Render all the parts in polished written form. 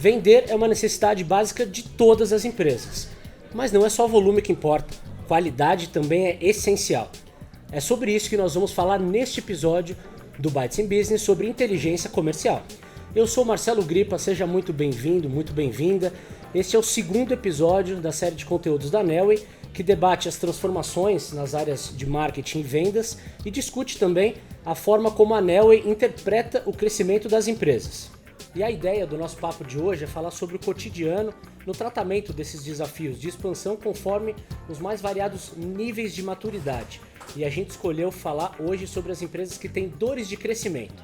Vender é uma necessidade básica de todas as empresas, mas não é só volume que importa, qualidade também é essencial. É sobre isso que nós vamos falar neste episódio do Bytes in Business sobre inteligência comercial. Eu sou Marcelo Gripa, seja muito bem-vindo, muito bem-vinda. Este é o segundo episódio da série de conteúdos da Nelway, que debate as transformações nas áreas de marketing e vendas e discute também a forma como a Nelway interpreta o crescimento das empresas. E a ideia do nosso papo de hoje é falar sobre o cotidiano no tratamento desses desafios de expansão conforme os mais variados níveis de maturidade. E a gente escolheu falar hoje sobre as empresas que têm dores de crescimento.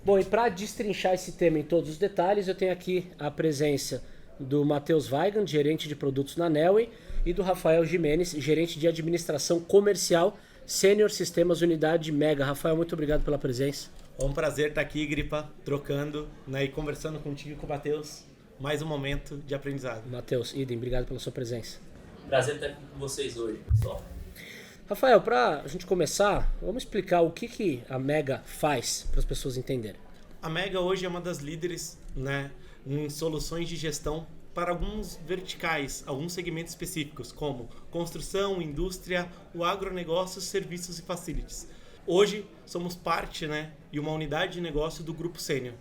Bom, e para destrinchar esse tema em todos os detalhes, eu tenho aqui a presença do Matheus Weigand, gerente de produtos na Nelway, e do Rafael Jimenez, gerente de administração comercial, Sênior Sistemas Unidade Mega. Rafael, muito obrigado pela presença. É um prazer estar aqui, Gripa, trocando, né, e conversando contigo e com o Matheus. Mais um momento de aprendizado. Matheus, idem, obrigado pela sua presença. Prazer estar aqui com vocês hoje, pessoal. Rafael, para a gente começar, vamos explicar o que a Mega faz para as pessoas entenderem. A Mega hoje é uma das líderes, né, em soluções de gestão para alguns verticais, alguns segmentos específicos, como construção, indústria, o agronegócio, serviços e facilities. Hoje somos parte, né, e uma unidade de negócio do Grupo Sênior,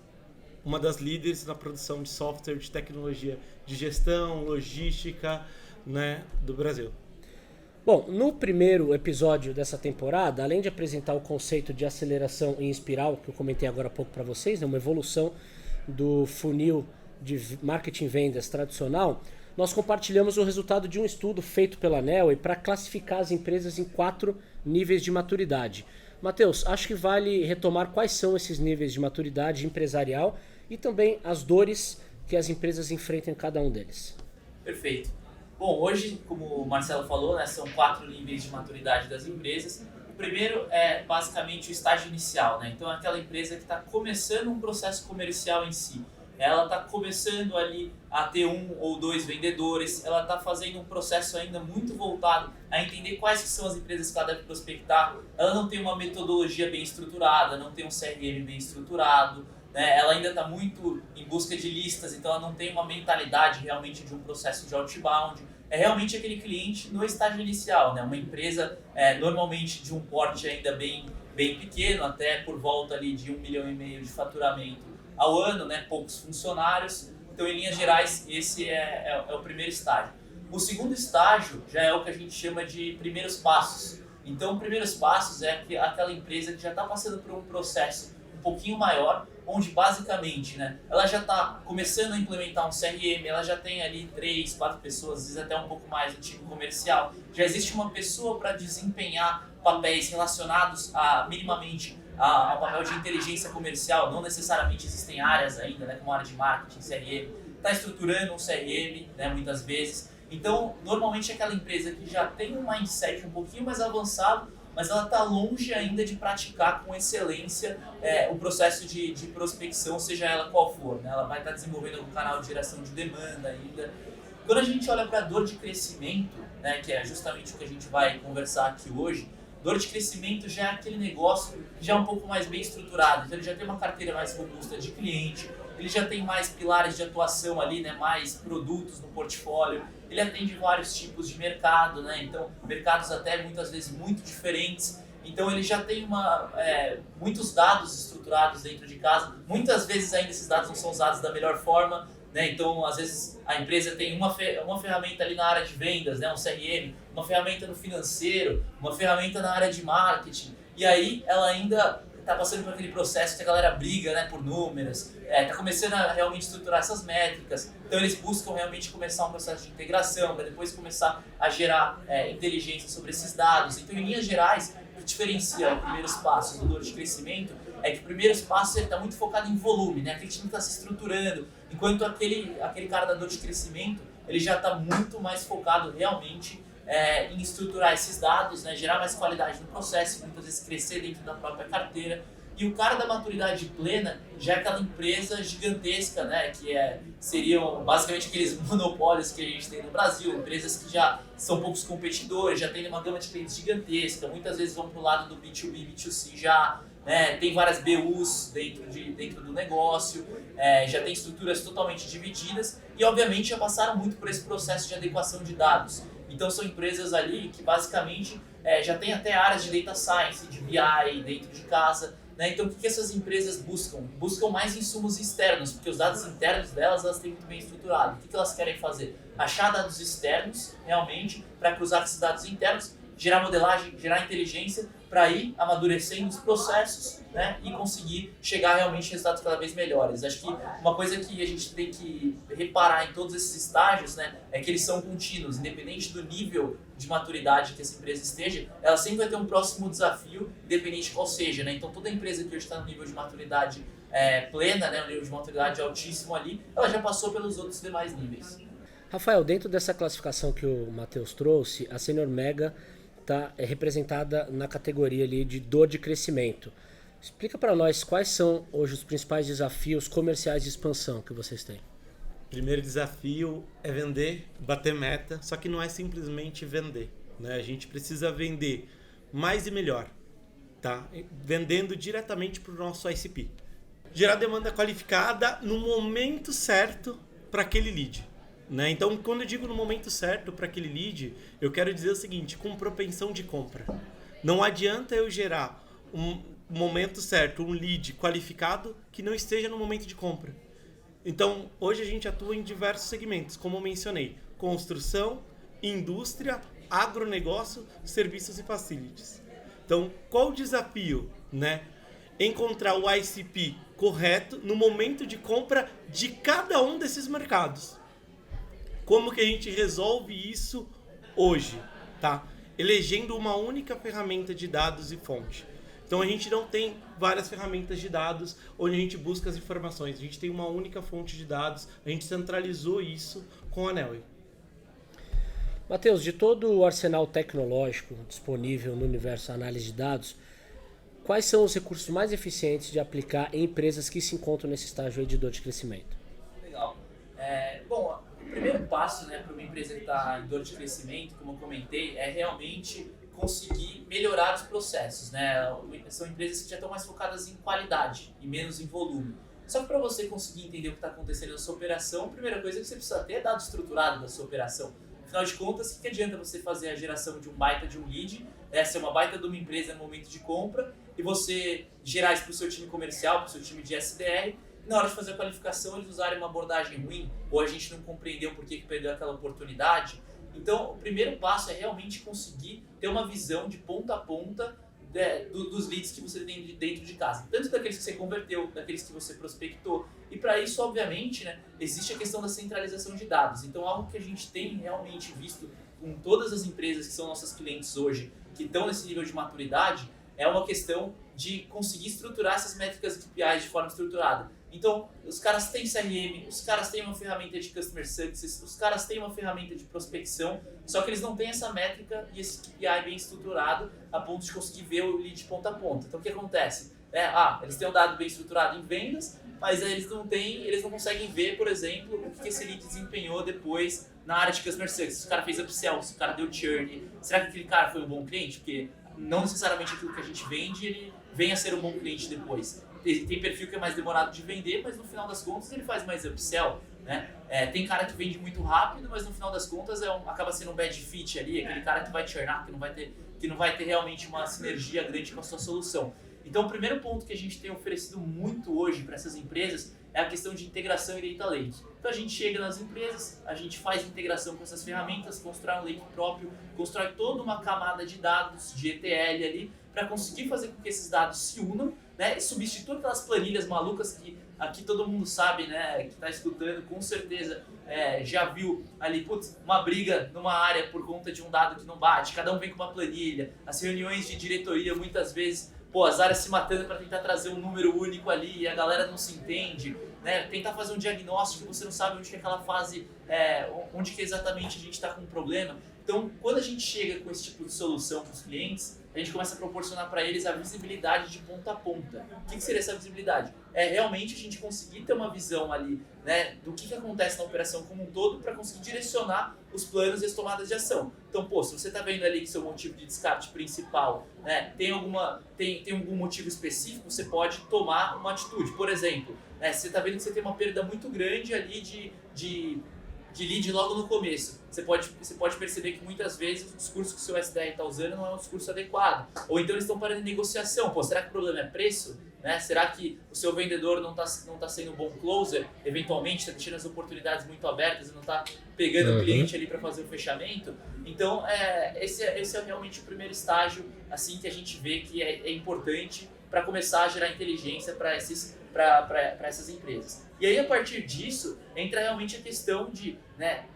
uma das líderes na produção de software, de tecnologia de gestão, logística, né, do Brasil. Bom, no primeiro episódio dessa temporada, além de apresentar o conceito de aceleração em espiral, que eu comentei agora há pouco para vocês, né, uma evolução do funil de marketing e vendas tradicional, nós compartilhamos o resultado de um estudo feito pela Nelway para classificar as empresas em 4 níveis de maturidade. Matheus, acho que vale retomar quais são esses níveis de maturidade empresarial e também as dores que as empresas enfrentam em cada um deles. Perfeito. Bom, hoje, como o Marcelo falou, né, são 4 níveis de maturidade das empresas. O primeiro é basicamente o estágio inicial, né? Então é aquela empresa que está começando um processo comercial em si. Ela está começando ali a ter 1 ou 2 vendedores, ela está fazendo um processo ainda muito voltado a entender quais que são as empresas que ela deve prospectar. Ela não tem uma metodologia bem estruturada, não tem um CRM bem estruturado, né? Ela ainda está muito em busca de listas, então ela não tem uma mentalidade realmente de um processo de outbound. É realmente aquele cliente no estágio inicial, né? Uma empresa normalmente de um porte ainda bem pequeno, até por volta ali de 1,5 milhão de faturamento ao ano, né? Poucos funcionários. Então, em linhas gerais, esse é o primeiro estágio. O segundo estágio já é o que a gente chama de primeiros passos. Então, primeiros passos é aquela empresa que já está passando por um processo um pouquinho maior, onde basicamente, né, ela já está começando a implementar um CRM, ela já tem ali 3, 4 pessoas, às vezes até um pouco mais no time comercial. Já existe uma pessoa para desempenhar papéis relacionados minimamente ao papel de inteligência comercial. Não necessariamente existem áreas ainda, né, como a área de marketing, CRM. Está estruturando um CRM, né, muitas vezes. Então, normalmente é aquela empresa que já tem um mindset um pouquinho mais avançado, mas ela está longe ainda de praticar com excelência o processo de prospecção, seja ela qual for, né? Ela vai estar desenvolvendo algum canal de geração de demanda ainda. Quando a gente olha para a dor de crescimento, né, que é justamente o que a gente vai conversar aqui hoje, dor de crescimento já é aquele negócio já um pouco mais bem estruturado. Então ele já tem uma carteira mais robusta de cliente, ele já tem mais pilares de atuação ali, né, mais produtos no portfólio, ele atende vários tipos de mercado, né, então mercados até muitas vezes muito diferentes. Então ele já tem muitos dados estruturados dentro de casa, muitas vezes ainda esses dados não são usados da melhor forma, né? Então às vezes a empresa tem uma ferramenta ali na área de vendas, né, um CRM, uma ferramenta no financeiro, uma ferramenta na área de marketing, e aí ela ainda está passando por aquele processo que a galera briga, né, por números, está começando a realmente estruturar essas métricas. Então eles buscam realmente começar um processo de integração, para depois começar a gerar inteligência sobre esses dados. Então, em linhas gerais, o que diferencia os primeiros passos do dor de crescimento é que o primeiro passo está muito focado em volume, né? Aquele time está se estruturando, enquanto aquele cara da dor de crescimento ele já está muito mais focado realmente em estruturar esses dados, né, gerar mais qualidade no processo, muitas vezes crescer dentro da própria carteira. E o cara da maturidade plena já é aquela empresa gigantesca, né, que seriam basicamente aqueles monopólios que a gente tem no Brasil, empresas que já são poucos competidores, já tem uma gama de clientes gigantesca, muitas vezes vão para o lado do B2B, B2C já, né? Tem várias BUs dentro do negócio, já tem estruturas totalmente divididas e, obviamente, já passaram muito por esse processo de adequação de dados. Então, são empresas ali que, basicamente, já tem até áreas de data science, de BI dentro de casa, né? Então, o que essas empresas buscam? Buscam mais insumos externos, porque os dados internos delas, elas têm muito bem estruturado. O que elas querem fazer? Achar dados externos, realmente, para cruzar esses dados internos, gerar modelagem, gerar inteligência, para ir amadurecendo os processos, né, e conseguir chegar realmente em resultados cada vez melhores. Acho que uma coisa que a gente tem que reparar em todos esses estágios, né, é que eles são contínuos, independente do nível de maturidade que essa empresa esteja, ela sempre vai ter um próximo desafio, independente de qual seja, né? Então toda empresa que hoje está no nível de maturidade plena, né, um nível de maturidade altíssimo ali, ela já passou pelos outros demais níveis. Rafael, dentro dessa classificação que o Matheus trouxe, a Sênior Mega é representada na categoria ali de dor de crescimento. Explica para nós quais são hoje os principais desafios comerciais de expansão que vocês têm. Primeiro desafio é vender, bater meta, só que não é simplesmente vender, né? A gente precisa vender mais e melhor, tá? Vendendo diretamente para o nosso ICP. Gerar demanda qualificada no momento certo para aquele lead. Né? Então, quando eu digo no momento certo para aquele lead, eu quero dizer o seguinte, com propensão de compra. Não adianta eu gerar um momento certo, um lead qualificado que não esteja no momento de compra. Então, hoje a gente atua em diversos segmentos, como eu mencionei, construção, indústria, agronegócio, serviços e facilities. Então, qual o desafio? Né? Encontrar o ICP correto no momento de compra de cada um desses mercados. Como que a gente resolve isso hoje, tá? Elegendo uma única ferramenta de dados e fonte. Então a gente não tem várias ferramentas de dados onde a gente busca as informações. A gente tem uma única fonte de dados, a gente centralizou isso com a Neoway. Matheus, de todo o arsenal tecnológico disponível no universo análise de dados, quais são os recursos mais eficientes de aplicar em empresas que se encontram nesse estágio aí de dor de crescimento? Legal. Bom, o primeiro passo, né, para uma empresa que está em dor de crescimento, como eu comentei, é realmente conseguir melhorar os processos, né? São empresas que já estão mais focadas em qualidade e menos em volume. Só que para você conseguir entender o que está acontecendo na sua operação, a primeira coisa que você precisa ter é dado estruturado da sua operação. Afinal de contas, o que adianta você fazer a geração de um baita de um lead, ser uma baita de uma empresa no momento de compra, e você gerar isso para o seu time comercial, para o seu time de SDR, e na hora de fazer a qualificação eles usarem uma abordagem ruim, ou a gente não compreendeu por que perdeu aquela oportunidade. Então, o primeiro passo é realmente conseguir ter uma visão de ponta a ponta dos leads que você tem dentro de casa. Tanto daqueles que você converteu, daqueles que você prospectou. E para isso, obviamente, né, existe a questão da centralização de dados. Então, algo que a gente tem realmente visto com todas as empresas que são nossas clientes hoje, que estão nesse nível de maturidade, é uma questão de conseguir estruturar essas métricas e KPIs de forma estruturada. Então, os caras têm CRM, os caras têm uma ferramenta de Customer Success, os caras têm uma ferramenta de prospecção, só que eles não têm essa métrica e esse KPI bem estruturado a ponto de conseguir ver o lead ponta a ponta. Então, o que acontece? Eles têm um dado bem estruturado em vendas, mas eles não conseguem ver, por exemplo, o que esse lead desempenhou depois na área de Customer Success. Se o cara fez upsell, se o cara deu churn, será que aquele cara foi um bom cliente? Porque não necessariamente aquilo que a gente vende, ele vem a ser um bom cliente depois. Tem perfil que é mais demorado de vender, mas no final das contas ele faz mais upsell, né? Tem cara que vende muito rápido, mas no final das contas acaba sendo um bad fit ali, aquele cara que vai churnar, que não vai ter realmente uma sinergia grande com a sua solução. Então o primeiro ponto que a gente tem oferecido muito hoje para essas empresas é a questão de integração e data lake. Então a gente chega nas empresas, a gente faz integração com essas ferramentas, constrói um lake próprio, constrói toda uma camada de dados, de ETL ali, para conseguir fazer com que esses dados se unam, né, e substituir aquelas planilhas malucas que aqui todo mundo sabe, né, que está escutando, com certeza já viu ali, uma briga numa área por conta de um dado que não bate, cada um vem com uma planilha, as reuniões de diretoria muitas vezes, as áreas se matando para tentar trazer um número único ali e a galera não se entende. né, tentar fazer um diagnóstico, você não sabe onde que é aquela fase, onde que exatamente a gente está com um problema. Então, quando a gente chega com esse tipo de solução para os clientes, a gente começa a proporcionar para eles a visibilidade de ponta a ponta. O que seria essa visibilidade? É realmente a gente conseguir ter uma visão ali, né, do que acontece na operação como um todo para conseguir direcionar os planos e as tomadas de ação. Então, se você está vendo ali que seu motivo de descarte principal, né, tem algum motivo específico, você pode tomar uma atitude. Por exemplo, se você está vendo que você tem uma perda muito grande ali de lead logo no começo. Você pode perceber que muitas vezes o discurso que o seu SDR está usando não é um discurso adequado. Ou então eles estão parando em negociação. Será que o problema é preço? Né? Será que o seu vendedor não tá sendo um bom closer? Eventualmente está deixando as oportunidades muito abertas e não está pegando o cliente ali para fazer o fechamento? Então, esse é realmente o primeiro estágio assim, que a gente vê que é importante para começar a gerar inteligência para essas empresas. E aí, a partir disso, entra realmente a questão de,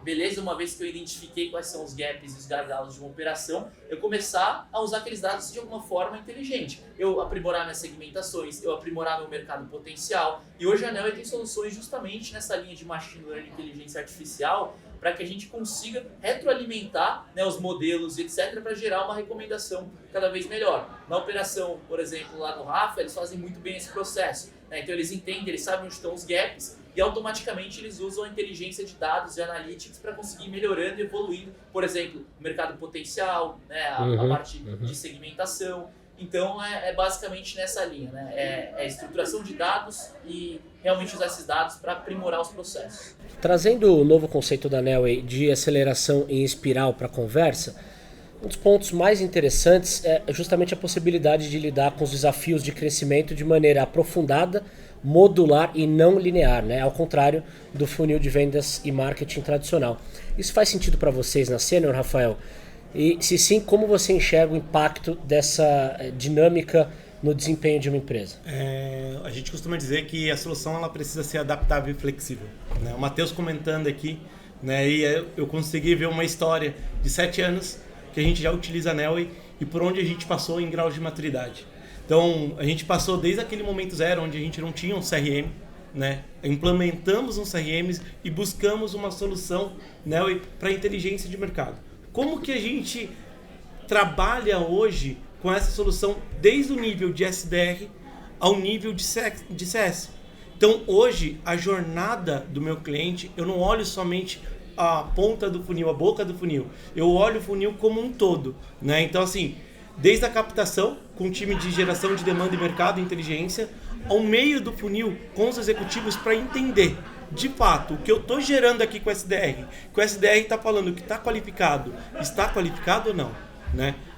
beleza, uma vez que eu identifiquei quais são os gaps e os gargalos de uma operação, eu começar a usar aqueles dados de alguma forma inteligente. Eu aprimorar minhas segmentações, eu aprimorar meu mercado potencial. E hoje a Neoway tem soluções justamente nessa linha de machine learning e inteligência artificial para que a gente consiga retroalimentar, os modelos, etc., para gerar uma recomendação cada vez melhor. Na operação, por exemplo, lá no Rafa, eles fazem muito bem esse processo. Então eles entendem, eles sabem onde estão os gaps e automaticamente eles usam a inteligência de dados e analytics para conseguir ir melhorando e evoluindo, por exemplo, o mercado potencial, a parte de segmentação. Então é basicamente nessa linha, é estruturação de dados e realmente usar esses dados para aprimorar os processos. Trazendo o novo conceito da Neoway de aceleração em espiral para a conversa, um dos pontos mais interessantes é justamente a possibilidade de lidar com os desafios de crescimento de maneira aprofundada, modular e não linear, ao contrário do funil de vendas e marketing tradicional. Isso faz sentido para vocês na Senior, Rafael? E se sim, como você enxerga o impacto dessa dinâmica no desempenho de uma empresa? A gente costuma dizer que a solução ela precisa ser adaptável e flexível. O Matheus comentando aqui, e eu consegui ver uma história de 7 anos que a gente já utiliza a Neoway e por onde a gente passou em graus de maturidade. Então, a gente passou desde aquele momento zero, onde a gente não tinha um CRM, implementamos um CRM e buscamos uma solução Neoway para inteligência de mercado. Como que a gente trabalha hoje com essa solução desde o nível de SDR ao nível de CS? Então, hoje, a jornada do meu cliente, eu não olho somente a ponta do funil, a boca do funil. Eu olho o funil como um todo. Então, assim, desde a captação, com o time de geração de demanda e mercado e inteligência, ao meio do funil, com os executivos para entender, de fato, o que eu estou gerando aqui com o SDR. Que o SDR está falando que está qualificado ou não?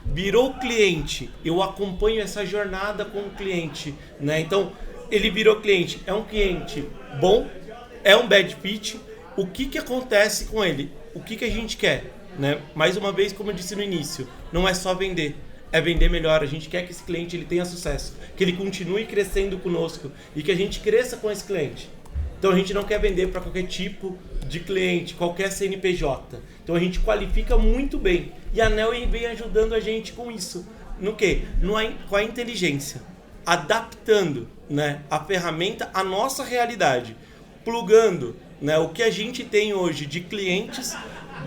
Virou cliente, eu acompanho essa jornada com o cliente. Então, ele virou cliente, é um cliente bom, é um bad fit. O que acontece com ele? O que a gente quer? Mais uma vez, como eu disse no início, não é só vender, é vender melhor. A gente quer que esse cliente ele tenha sucesso, que ele continue crescendo conosco e que a gente cresça com esse cliente. Então a gente não quer vender para qualquer tipo de cliente, qualquer CNPJ. Então a gente qualifica muito bem. E a Neoway vem ajudando a gente com isso. No quê? Com a inteligência. Adaptando a ferramenta à nossa realidade. Plugando o que a gente tem hoje de clientes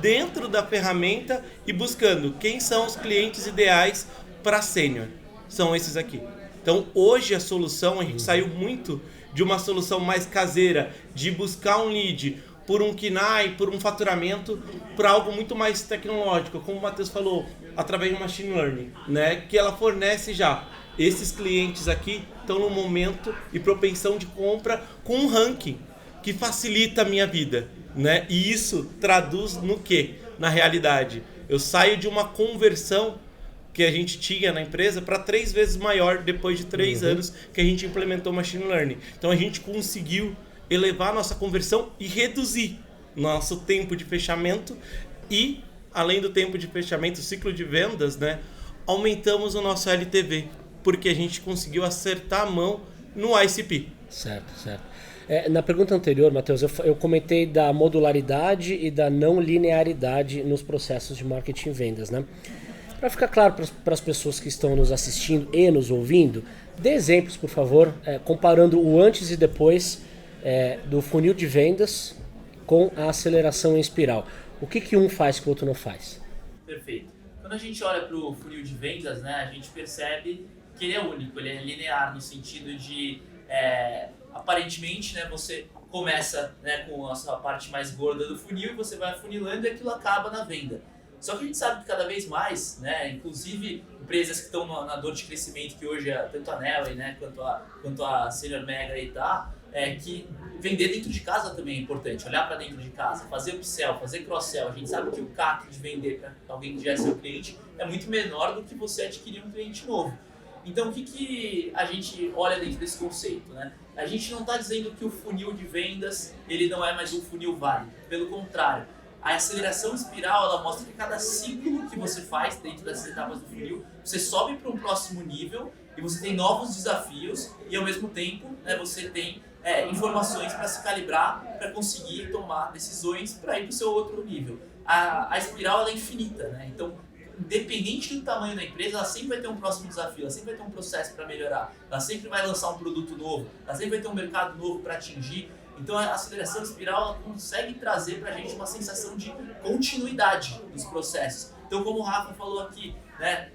dentro da ferramenta e buscando quem são os clientes ideais para Senior. São esses aqui. Então, hoje a solução, a gente saiu muito de uma solução mais caseira, de buscar um lead por um KNAI, por um faturamento, para algo muito mais tecnológico, como o Matheus falou, através de machine learning, que ela fornece já. Esses clientes aqui estão no momento e propensão de compra com um ranking que facilita a minha vida, E isso traduz no quê? Na realidade, eu saio de uma conversão que a gente tinha na empresa para 3 vezes maior depois de 3 anos que a gente implementou machine learning. Então a gente conseguiu elevar a nossa conversão e reduzir nosso tempo de fechamento e, além do tempo de fechamento, o ciclo de vendas, aumentamos o nosso LTV, porque a gente conseguiu acertar a mão no ICP. Certo. Na pergunta anterior, Matheus, eu comentei da modularidade e da não linearidade nos processos de marketing e vendas, Para ficar claro para as pessoas que estão nos assistindo e nos ouvindo, dê exemplos, por favor, comparando o antes e depois do funil de vendas com a aceleração em espiral. O que um faz que o outro não faz? Perfeito. Quando a gente olha para o funil de vendas, né, a gente percebe que ele é único, ele é linear no sentido de, aparentemente, né, você começa, né, com a sua parte mais gorda do funil e você vai afunilando e aquilo acaba na venda. Só que a gente sabe que cada vez mais, né, inclusive empresas que estão na dor de crescimento, que hoje é tanto a Nelway, né, quanto a Senior Mega aí tá, que vender dentro de casa também é importante, olhar para dentro de casa, fazer upsell, fazer cross-sell. A gente sabe que o CAC de vender para alguém que já é seu cliente é muito menor do que você adquirir um cliente novo. Então, o que a gente olha dentro desse conceito, né? A gente não está dizendo que o funil de vendas ele não é mais um funil válido. Pelo contrário, a aceleração espiral ela mostra que cada ciclo que você faz dentro dessas etapas do funil, você sobe para um próximo nível e você tem novos desafios e, ao mesmo tempo, né, você tem informações para se calibrar, para conseguir tomar decisões para ir para o seu outro nível. A espiral ela é infinita, né? Então, independente do tamanho da empresa, ela sempre vai ter um próximo desafio, ela sempre vai ter um processo para melhorar, ela sempre vai lançar um produto novo, ela sempre vai ter um mercado novo para atingir. Então a aceleração espiral ela consegue trazer para a gente uma sensação de continuidade nos processos. Então, como o Rafa falou aqui, né,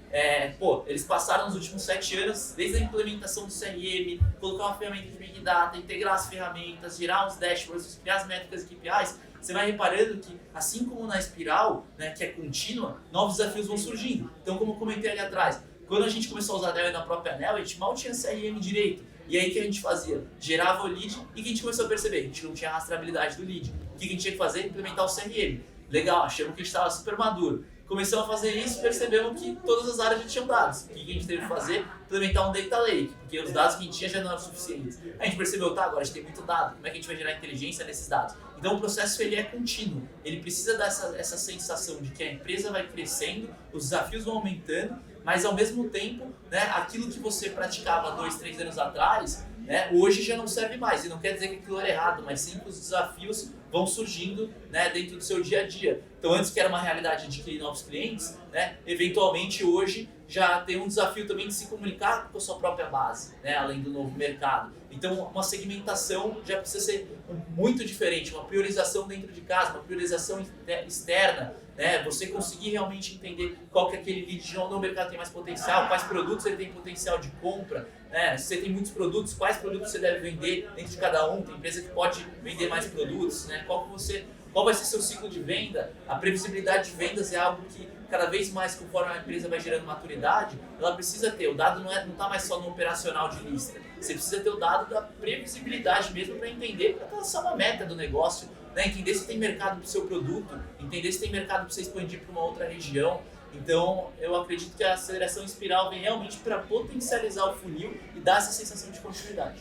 eles passaram nos últimos 7 anos, desde a implementação do CRM, colocar uma ferramenta de Big Data, integrar as ferramentas, gerar uns dashboards, criar as métricas e KPIs. Você vai reparando que, assim como na espiral, né, que é contínua, novos desafios vão surgindo. Então, como eu comentei ali atrás, quando a gente começou a usar a Nelway na própria Nelway, a gente mal tinha CRM direito. E aí o que a gente fazia? Gerava o lead e o que a gente começou a perceber? A gente não tinha rastreabilidade do lead. O que a gente tinha que fazer? Implementar o CRM. Legal, achamos que a gente estava super maduro. Começamos a fazer isso e percebemos que todas as áreas já tinham dados. O que a gente teve que fazer? Implementar um data lake, porque os dados que a gente tinha já não eram suficientes. A gente percebeu, agora a gente tem muito dado, como é que a gente vai gerar inteligência nesses dados? Então o processo ele é contínuo, ele precisa dar essa sensação de que a empresa vai crescendo, os desafios vão aumentando, mas ao mesmo tempo, né, aquilo que você praticava 2, 3 anos atrás, né, hoje já não serve mais. E não quer dizer que aquilo era errado, mas sim que os desafios vão surgindo, né, dentro do seu dia a dia. Então antes que era uma realidade de adquirir novos clientes, né, eventualmente hoje já tem um desafio também de se comunicar com a sua própria base, né, além do novo mercado. Então uma segmentação já precisa ser muito diferente, uma priorização dentro de casa, uma priorização externa, né, você conseguir realmente entender qual que é aquele lead onde o mercado tem mais potencial, quais produtos ele tem potencial de compra, né, se você tem muitos produtos, quais produtos você deve vender dentro de cada um, tem empresa que pode vender mais produtos, né, qual vai ser seu ciclo de venda. A previsibilidade de vendas é algo que cada vez mais, conforme a empresa vai gerando maturidade, ela precisa ter. O dado não está mais só no operacional de lista. Você precisa ter o dado da previsibilidade mesmo para entender, para traçar uma meta do negócio, né? Entender se tem mercado para o seu produto, entender se tem mercado para você expandir para uma outra região. Então, eu acredito que a aceleração espiral vem realmente para potencializar o funil e dar essa sensação de continuidade.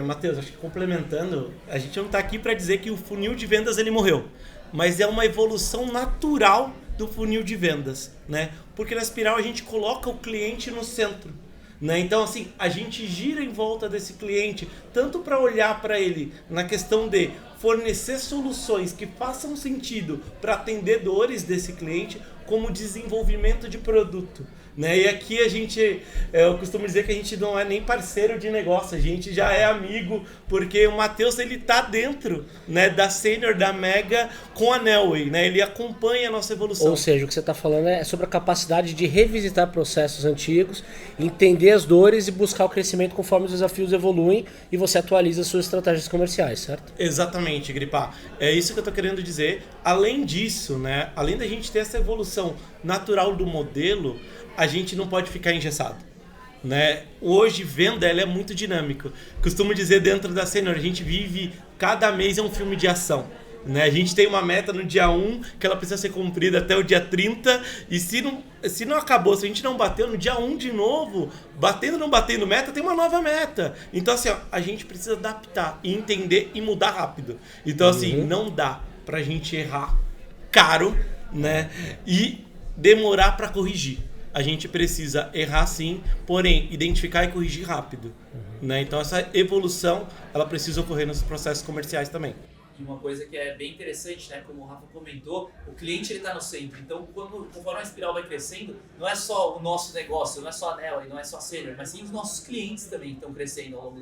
Matheus, acho que complementando, a gente não está aqui para dizer que o funil de vendas ele morreu, mas é uma evolução natural do funil de vendas, né? Porque na espiral a gente coloca o cliente no centro, né? Então, assim, a gente gira em volta desse cliente, tanto para olhar para ele na questão de fornecer soluções que façam sentido para atender dores desse cliente, como desenvolvimento de produto, né? E aqui eu costumo dizer que a gente não é nem parceiro de negócio, a gente já é amigo, porque o Matheus ele tá dentro, né, da Senior, da Mega com a Nelway, né? Ele acompanha a nossa evolução. Ou seja, o que você está falando é sobre a capacidade de revisitar processos antigos, entender as dores e buscar o crescimento conforme os desafios evoluem e você atualiza suas estratégias comerciais, certo? Exatamente, Gripá. É isso que eu tô querendo dizer. Além disso, né, além da gente ter essa evolução natural do modelo, a gente não pode ficar engessado, né? Hoje, venda ela é muito dinâmica. Costumo dizer dentro da Senior, a gente vive, cada mês é um filme de ação, né? A gente tem uma meta no dia 1 que ela precisa ser cumprida até o dia 30 e se não acabou, se a gente não bateu no dia 1 de novo, batendo ou não batendo meta, tem uma nova meta. Então assim, a gente precisa adaptar e entender e mudar rápido. Então assim, não dá pra gente errar caro, né? E demorar para corrigir. A gente precisa errar sim, porém identificar e corrigir rápido, né? Então essa evolução ela precisa ocorrer nos processos comerciais também. E uma coisa que é bem interessante, né, como o Rafa comentou, o cliente ele está no centro. Então, conforme a espiral vai crescendo, não é só o nosso negócio, não é só a Nelway, não é só a Senior, mas sim os nossos clientes também estão crescendo ao longo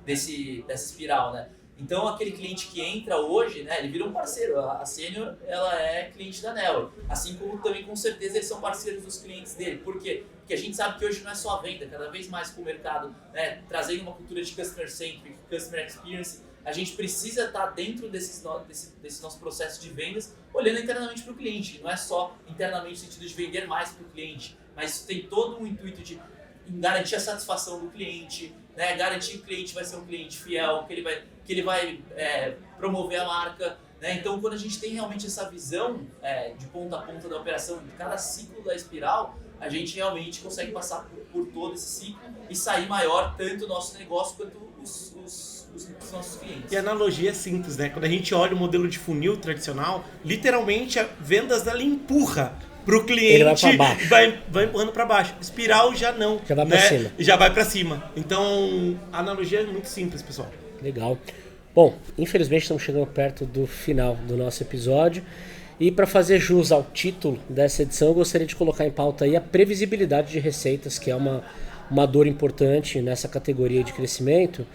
dessa espiral, né? Então aquele cliente que entra hoje, né, ele vira um parceiro. A Senior, ela é cliente da Neue, assim como também com certeza eles são parceiros dos clientes dele. Por quê? Porque a gente sabe que hoje não é só a venda, cada vez mais com o mercado, né, trazendo uma cultura de customer centric, customer experience, a gente precisa estar dentro desse nosso processo de vendas, olhando internamente para o cliente. Não é só internamente no sentido de vender mais para o cliente, mas tem todo um intuito de garantir a satisfação do cliente, né, garantir que o cliente vai ser um cliente fiel, que ele vai promover a marca. Né? Então, quando a gente tem realmente essa visão de ponta a ponta da operação, de cada ciclo da espiral, a gente realmente consegue passar por todo esse ciclo e sair maior, tanto o nosso negócio quanto os nossos clientes. E a analogia é simples, né? Quando a gente olha o modelo de funil tradicional, literalmente a vendas dela empurra pro cliente, ele vai pra baixo. Vai empurrando para baixo. Espiral já não. Já vai pra cima. Já vai para cima. Então, a analogia é muito simples, pessoal. Legal. Bom, infelizmente estamos chegando perto do final do nosso episódio. E para fazer jus ao título dessa edição, eu gostaria de colocar em pauta aí a previsibilidade de receitas, que é uma dor importante nessa categoria de crescimento,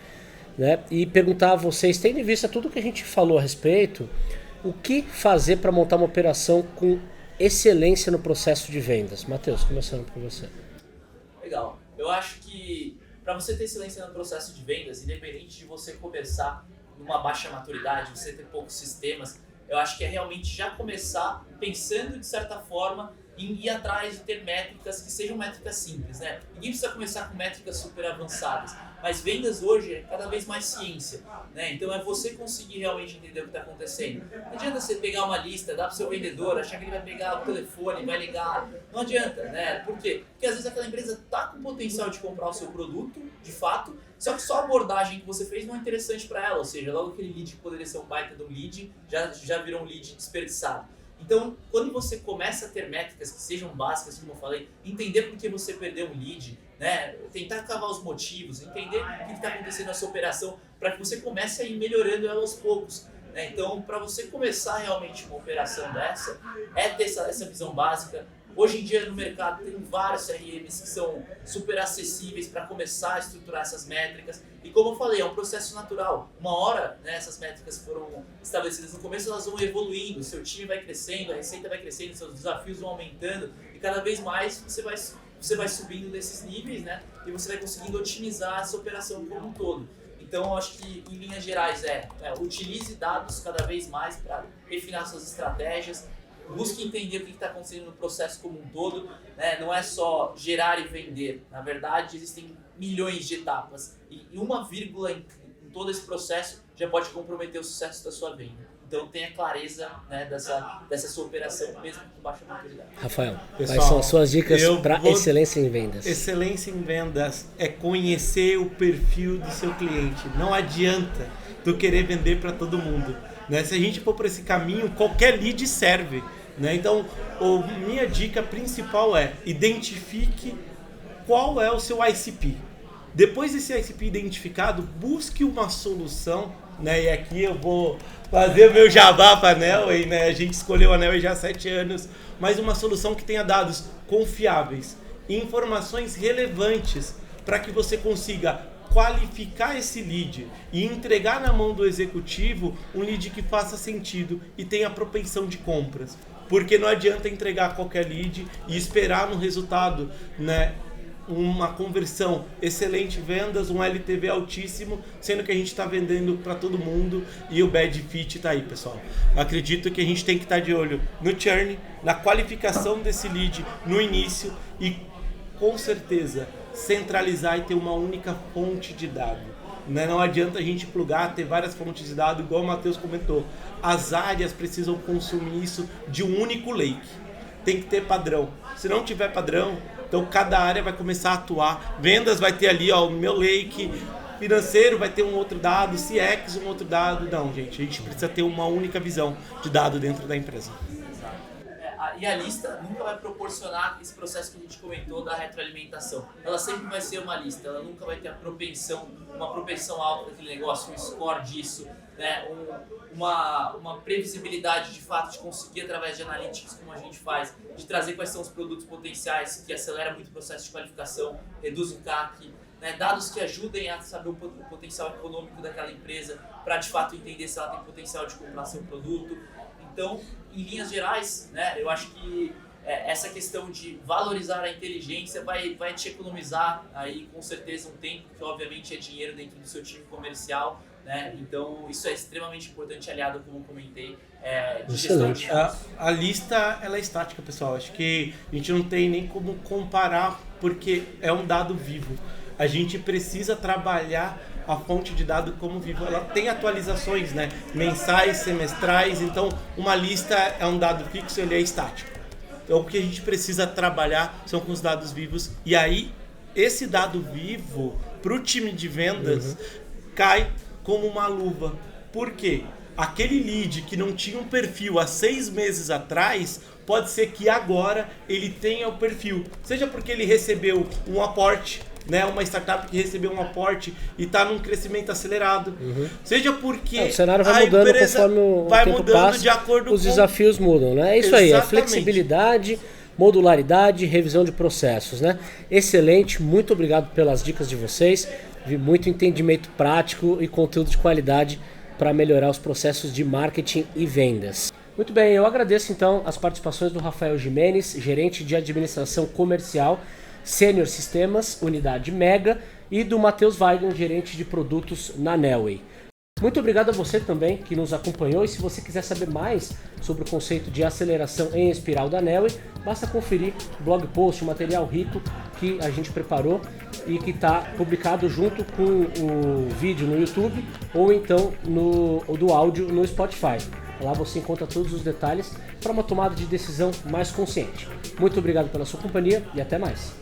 né? E perguntar a vocês, tendo em vista tudo que a gente falou a respeito, o que fazer para montar uma operação com excelência no processo de vendas? Matheus, começando por você. Legal. Eu acho que para você ter excelência no processo de vendas, independente de você começar numa baixa maturidade, você ter poucos sistemas, eu acho que é realmente já começar pensando de certa forma em ir atrás de ter métricas que sejam métricas simples, né? Ninguém precisa começar com métricas super avançadas, mas vendas hoje é cada vez mais ciência, né? Então é você conseguir realmente entender o que está acontecendo. Não adianta você pegar uma lista, dar para o seu vendedor, achar que ele vai pegar o telefone, vai ligar. Não adianta, né? Por quê? Porque às vezes aquela empresa está com potencial de comprar o seu produto, de fato, só que só a abordagem que você fez não é interessante para ela, ou seja, logo aquele lead que poderia ser um baita de um lead, já virou um lead desperdiçado. Então, quando você começa a ter métricas que sejam básicas, como eu falei, entender por que você perdeu um lead, né? Tentar cavar os motivos, entender o que está acontecendo nessa operação, para que você comece a ir melhorando ela aos poucos. Né? Então, para você começar realmente uma operação dessa, é ter essa visão básica. Hoje em dia no mercado tem vários CRMs que são super acessíveis para começar a estruturar essas métricas. E como eu falei, é um processo natural. Uma hora, né, essas métricas foram estabelecidas no começo, elas vão evoluindo, o seu time vai crescendo, a receita vai crescendo, seus desafios vão aumentando e cada vez mais você vai subindo desses níveis, né, e você vai conseguindo otimizar essa operação como um todo. Então, eu acho que, em linhas gerais, utilize dados cada vez mais para refinar suas estratégias, busque entender o que está acontecendo no processo como um todo, né? Não é só gerar e vender. Na verdade, existem milhões de etapas e uma vírgula em todo esse processo já pode comprometer o sucesso da sua venda. Então, tenha clareza, né, dessa sua operação, mesmo com baixa maturidade. Rafael, pessoal, quais são as suas dicas para excelência em vendas? Excelência em vendas é conhecer o perfil do seu cliente. Não adianta tu querer vender para todo mundo. Né? Se a gente for por esse caminho, qualquer lead serve. Né? Então, minha dica principal é identifique qual é o seu ICP. Depois desse ICP identificado, busque uma solução. Né? E aqui eu vou fazer o meu jabá para a Neue, né? A gente escolheu a Neue já há 7 anos, mas uma solução que tenha dados confiáveis, informações relevantes para que você consiga qualificar esse lead e entregar na mão do executivo um lead que faça sentido e tenha propensão de compras. Porque não adianta entregar qualquer lead e esperar no resultado, né, uma conversão excelente, vendas, um LTV altíssimo, sendo que a gente está vendendo para todo mundo e o bad fit está aí, pessoal. Eu acredito que a gente tem que estar de olho no churn, na qualificação desse lead no início e, com certeza, centralizar e ter uma única fonte de dados. Não adianta a gente plugar, ter várias fontes de dados, igual o Matheus comentou. As áreas precisam consumir isso de um único lake. Tem que ter padrão. Se não tiver padrão, então cada área vai começar a atuar. Vendas vai ter ali o meu lake, financeiro vai ter um outro dado, CX um outro dado. Não, gente, a gente precisa ter uma única visão de dado dentro da empresa. E a lista nunca vai proporcionar esse processo que a gente comentou da retroalimentação. Ela sempre vai ser uma lista, ela nunca vai ter uma propensão alta daquele negócio, um score disso, né? Uma previsibilidade de fato de conseguir através de analytics, como a gente faz, de trazer quais são os produtos potenciais, que acelera muito o processo de qualificação, reduz o CAC, né, dados que ajudem a saber o potencial econômico daquela empresa para de fato entender se ela tem potencial de comprar seu produto. Então, em linhas gerais, né, eu acho que essa questão de valorizar a inteligência vai te economizar aí com certeza um tempo, que obviamente é dinheiro dentro do seu time comercial, né? Então isso é extremamente importante, aliado, como comentei, de gestão de a lista ela é estática, pessoal. Acho que a gente não tem nem como comparar, porque é um dado vivo. A gente precisa trabalhar a fonte de dado como vivo. Ela tem atualizações, né? Mensais, semestrais. Então, uma lista é um dado fixo, ele é estático. Então, o que a gente precisa trabalhar são com os dados vivos. E aí, esse dado vivo, para o time de vendas, cai como uma luva. Por quê? Aquele lead que não tinha um perfil há 6 meses atrás, pode ser que agora ele tenha o perfil. Seja porque ele recebeu um aporte, né, uma startup que recebeu um aporte e está num crescimento acelerado. Seja porque o cenário vai mudando conforme o tempo passa, de acordo os desafios mudam, né? É isso aí, é Exatamente. flexibilidade, modularidade, revisão de processos, né? Excelente, muito obrigado pelas dicas de vocês. Vi muito entendimento prático e conteúdo de qualidade para melhorar os processos de marketing e vendas. Muito bem, eu agradeço então as participações do Rafael Gimenez, gerente de administração comercial, Sênior Sistemas, unidade Mega, e do Matheus Weigand, gerente de produtos na Nelway. Muito obrigado a você também que nos acompanhou, e se você quiser saber mais sobre o conceito de aceleração em espiral da Nelway, basta conferir o blog post, o material rico que a gente preparou e que está publicado junto com o vídeo no YouTube ou então do áudio no Spotify. Lá você encontra todos os detalhes para uma tomada de decisão mais consciente. Muito obrigado pela sua companhia e até mais.